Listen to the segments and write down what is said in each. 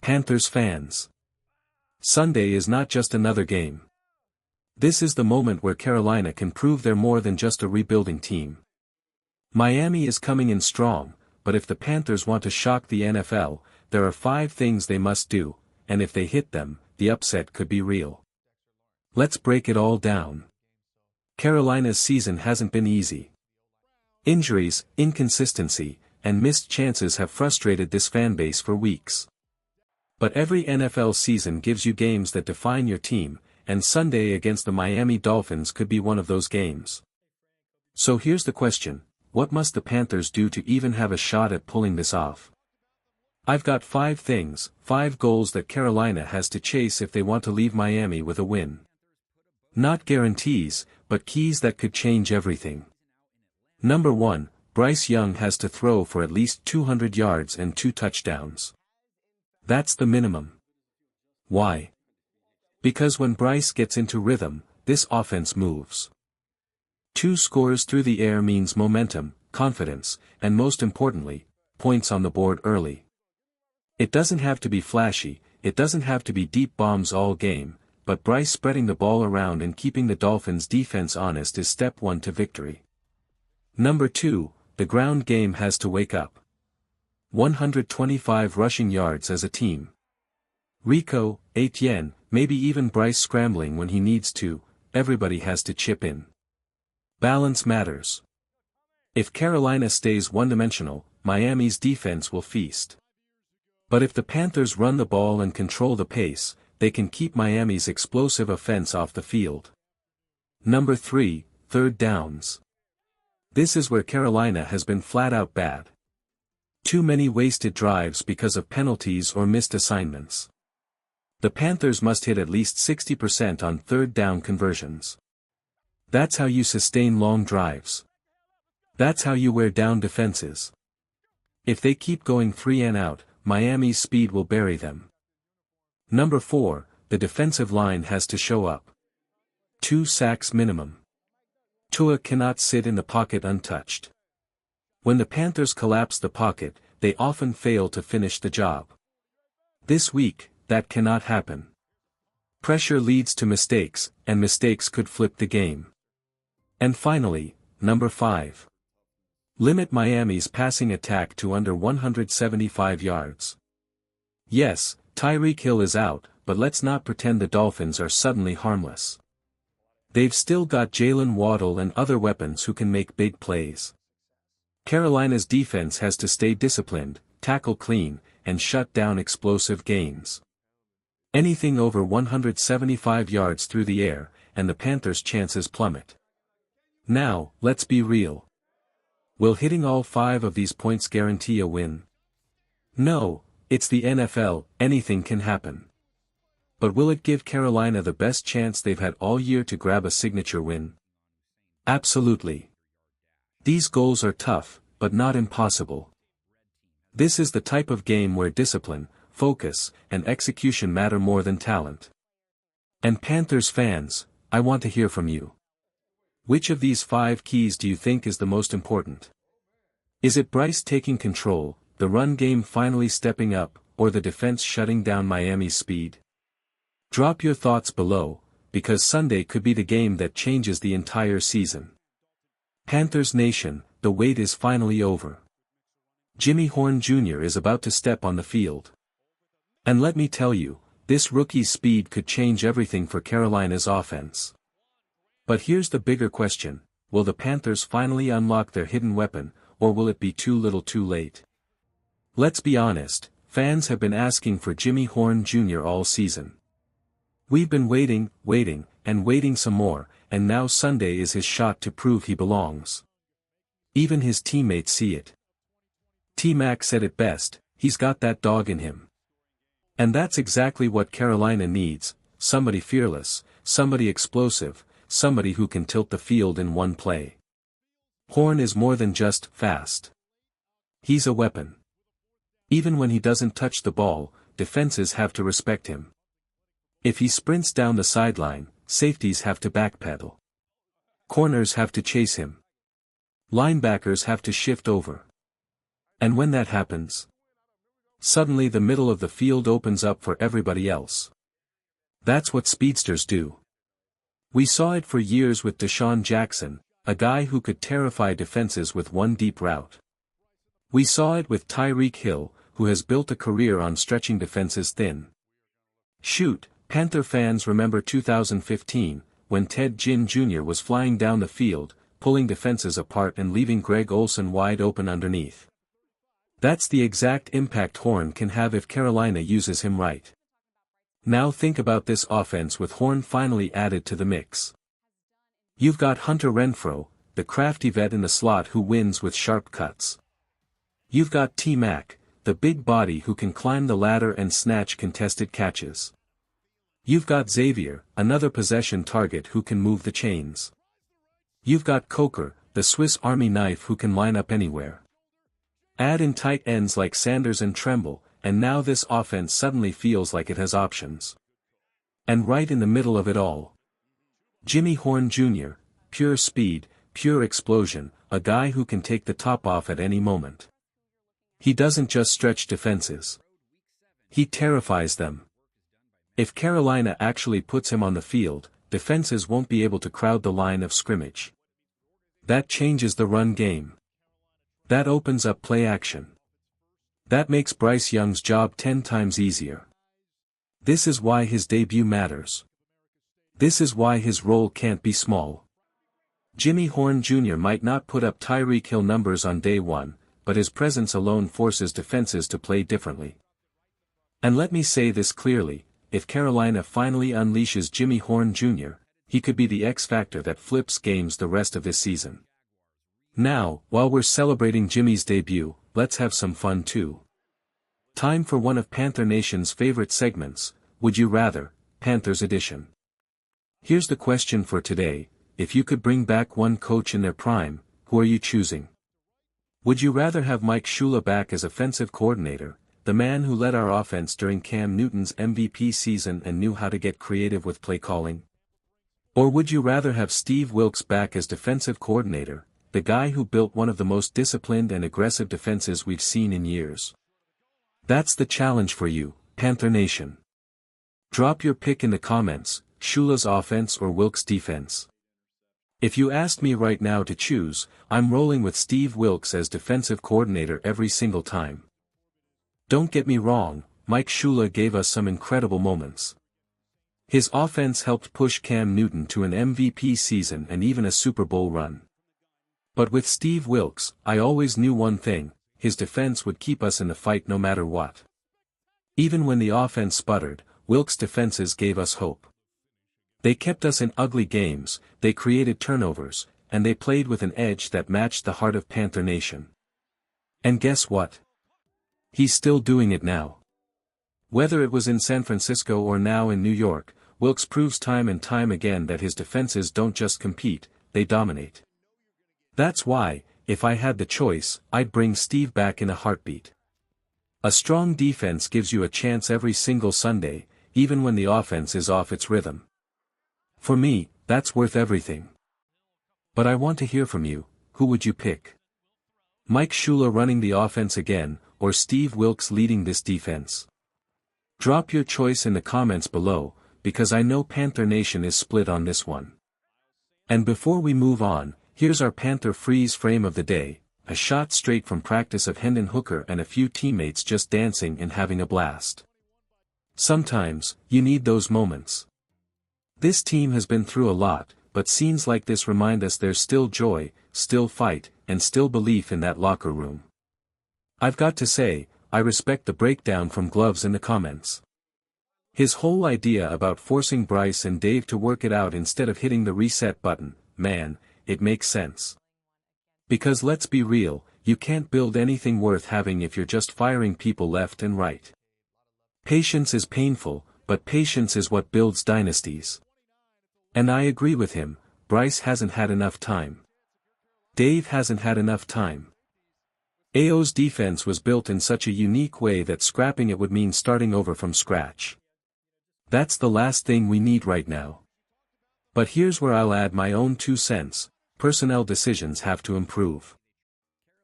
Panthers fans. Sunday is not just another game. This is the moment where Carolina can prove they're more than just a rebuilding team. Miami is coming in strong, but if the Panthers want to shock the NFL, there are 5 things they must do, and if they hit them, the upset could be real. Let's break it all down. Carolina's season hasn't been easy. Injuries, inconsistency, and missed chances have frustrated this fanbase for weeks. But every NFL season gives you games that define your team, and Sunday against the Miami Dolphins could be one of those games. So here's the question, what must the Panthers do to even have a shot at pulling this off? I've got 5 things, 5 goals that Carolina has to chase if they want to leave Miami with a win. Not guarantees, but keys that could change everything. Number 1, Bryce Young has to throw for at least 200 yards and 2 touchdowns. That's the minimum. Why? Because when Bryce gets into rhythm, this offense moves. 2 scores through the air means momentum, confidence, and most importantly, points on the board early. It doesn't have to be flashy, it doesn't have to be deep bombs all game, but Bryce spreading the ball around and keeping the Dolphins' defense honest is step 1 to victory. Number 2, the ground game has to wake up. 125 rushing yards as a team. Rico, Etienne, maybe even Bryce scrambling when he needs to, everybody has to chip in. Balance matters. If Carolina stays one-dimensional, Miami's defense will feast. But if the Panthers run the ball and control the pace, they can keep Miami's explosive offense off the field. Number 3, third downs. This is where Carolina has been flat-out bad. Too many wasted drives because of penalties or missed assignments. The Panthers must hit at least 60% on third down conversions. That's how you sustain long drives. That's how you wear down defenses. If they keep going 3 and out, Miami's speed will bury them. Number 4, the defensive line has to show up. 2 sacks minimum. Tua cannot sit in the pocket untouched. When the Panthers collapse the pocket, they often fail to finish the job. This week, that cannot happen. Pressure leads to mistakes, and mistakes could flip the game. And finally, number 5. Limit Miami's passing attack to under 175 yards. Yes, Tyreek Hill is out, but let's not pretend the Dolphins are suddenly harmless. They've still got Jalen Waddle and other weapons who can make big plays. Carolina's defense has to stay disciplined, tackle clean, and shut down explosive gains. Anything over 175 yards through the air, and the Panthers' chances plummet. Now, let's be real. Will hitting all 5 of these points guarantee a win? No, it's the NFL, anything can happen. But will it give Carolina the best chance they've had all year to grab a signature win? Absolutely. These goals are tough, but not impossible. This is the type of game where discipline, focus, and execution matter more than talent. And Panthers fans, I want to hear from you. Which of these 5 keys do you think is the most important? Is it Bryce taking control, the run game finally stepping up, or the defense shutting down Miami's speed? Drop your thoughts below, because Sunday could be the game that changes the entire season. Panthers Nation, the wait is finally over. Jimmy Horn Jr. is about to step on the field. And let me tell you, this rookie's speed could change everything for Carolina's offense. But here's the bigger question, will the Panthers finally unlock their hidden weapon, or will it be too little too late? Let's be honest, fans have been asking for Jimmy Horn Jr. all season. We've been waiting, and waiting some more, and now Sunday is his shot to prove he belongs. Even his teammates see it. T-Mac said it best, he's got that dog in him. And that's exactly what Carolina needs, somebody fearless, somebody explosive, somebody who can tilt the field in one play. Horn is more than just fast. He's a weapon. Even when he doesn't touch the ball, defenses have to respect him. If he sprints down the sideline, safeties have to backpedal. Corners have to chase him. Linebackers have to shift over. And when that happens, Suddenly the middle of the field opens up for everybody else. That's what speedsters do. We saw it for years with Deshaun Jackson, a guy who could terrify defenses with one deep route. We saw it with Tyreek Hill, who has built a career on stretching defenses thin. Shoot, Panther fans remember 2015, when Ted Ginn Jr. was flying down the field, pulling defenses apart and leaving Greg Olsen wide open underneath. That's the exact impact Horn can have if Carolina uses him right. Now think about this offense with Horn finally added to the mix. You've got Hunter Renfrow, the crafty vet in the slot who wins with sharp cuts. You've got T-Mac, the big body who can climb the ladder and snatch contested catches. You've got Xavier, another possession target who can move the chains. You've got Coker, the Swiss Army knife who can line up anywhere. Add in tight ends like Sanders and Tremble, and now this offense suddenly feels like it has options. And right in the middle of it all, Jimmy Horn Jr., pure speed, pure explosion, a guy who can take the top off at any moment. He doesn't just stretch defenses. He terrifies them. If Carolina actually puts him on the field, defenses won't be able to crowd the line of scrimmage. That changes the run game. That opens up play action. That makes Bryce Young's job 10 times easier. This is why his debut matters. This is why his role can't be small. Jimmy Horn Jr. might not put up Tyreek Hill numbers on day one, but his presence alone forces defenses to play differently. And let me say this clearly, if Carolina finally unleashes Jimmy Horn Jr., he could be the X factor that flips games the rest of this season. Now, while we're celebrating Jimmy's debut, let's have some fun too. Time for one of Panther Nation's favorite segments, Would You Rather, Panthers Edition. Here's the question for today: if you could bring back one coach in their prime, who are you choosing? Would you rather have Mike Shula back as offensive coordinator, the man who led our offense during Cam Newton's MVP season and knew how to get creative with play calling? Or would you rather have Steve Wilks back as defensive coordinator, the guy who built one of the most disciplined and aggressive defenses we've seen in years? That's the challenge for you, Panther Nation. Drop your pick in the comments, Shula's offense or Wilks' defense. If you asked me right now to choose, I'm rolling with Steve Wilks as defensive coordinator every single time. Don't get me wrong, Mike Shula gave us some incredible moments. His offense helped push Cam Newton to an MVP season and even a Super Bowl run. But with Steve Wilks, I always knew one thing: his defense would keep us in the fight no matter what. Even when the offense sputtered, Wilks' defenses gave us hope. They kept us in ugly games, they created turnovers, and they played with an edge that matched the heart of Panther Nation. And guess what? He's still doing it now. Whether it was in San Francisco or now in New York, Wilks proves time and time again that his defenses don't just compete, they dominate. That's why, if I had the choice, I'd bring Steve back in a heartbeat. A strong defense gives you a chance every single Sunday, even when the offense is off its rhythm. For me, that's worth everything. But I want to hear from you: who would you pick? Mike Shula running the offense again, or Steve Wilks leading this defense? Drop your choice in the comments below, because I know Panther Nation is split on this one. And before we move on, here's our Panther freeze frame of the day, a shot straight from practice of Hendon Hooker and a few teammates just dancing and having a blast. Sometimes, you need those moments. This team has been through a lot, but scenes like this remind us there's still joy, still fight, and still belief in that locker room. I've got to say, I respect the breakdown from Gloves in the comments. His whole idea about forcing Bryce and Dave to work it out instead of hitting the reset button, man, it makes sense. Because let's be real, you can't build anything worth having if you're just firing people left and right. Patience is painful, but patience is what builds dynasties. And I agree with him, Bryce hasn't had enough time. Dave hasn't had enough time. AO's defense was built in such a unique way that scrapping it would mean starting over from scratch. That's the last thing we need right now. But here's where I'll add my own 2 cents, personnel decisions have to improve.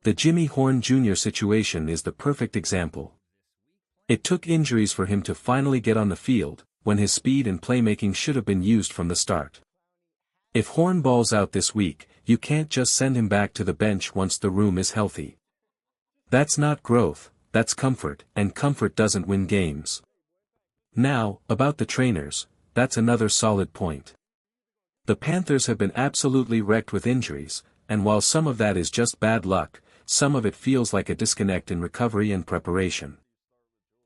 The Jimmy Horn Jr. situation is the perfect example. It took injuries for him to finally get on the field, when his speed and playmaking should have been used from the start. If Horn balls out this week, you can't just send him back to the bench once the room is healthy. That's not growth, that's comfort, and comfort doesn't win games. Now, about the trainers, that's another solid point. The Panthers have been absolutely wrecked with injuries, and while some of that is just bad luck, some of it feels like a disconnect in recovery and preparation.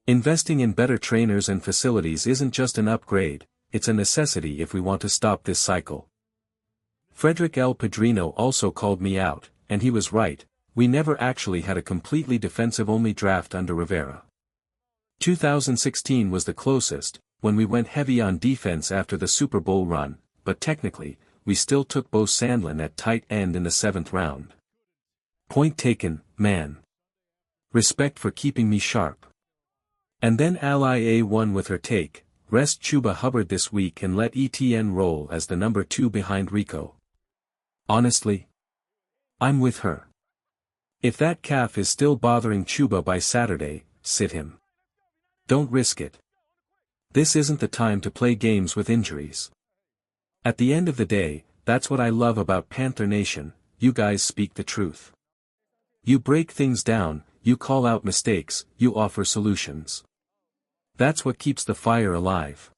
Investing in better trainers and facilities isn't just an upgrade, it's a necessity if we want to stop this cycle. Frederick L. Padrino also called me out, and he was right, we never actually had a completely defensive-only draft under Rivera. 2016 was the closest, when we went heavy on defense after the Super Bowl run, but technically, we still took Bo Sandlin at tight end in the 7th round. Point taken, man. Respect for keeping me sharp. And then Ally A1 with her take, rest Chuba Hubbard this week and let ETN roll as the number 2 behind Rico. Honestly? I'm with her. If that calf is still bothering Chuba by Saturday, sit him. Don't risk it. This isn't the time to play games with injuries. At the end of the day, that's what I love about Panther Nation, you guys speak the truth. You break things down, you call out mistakes, you offer solutions. That's what keeps the fire alive.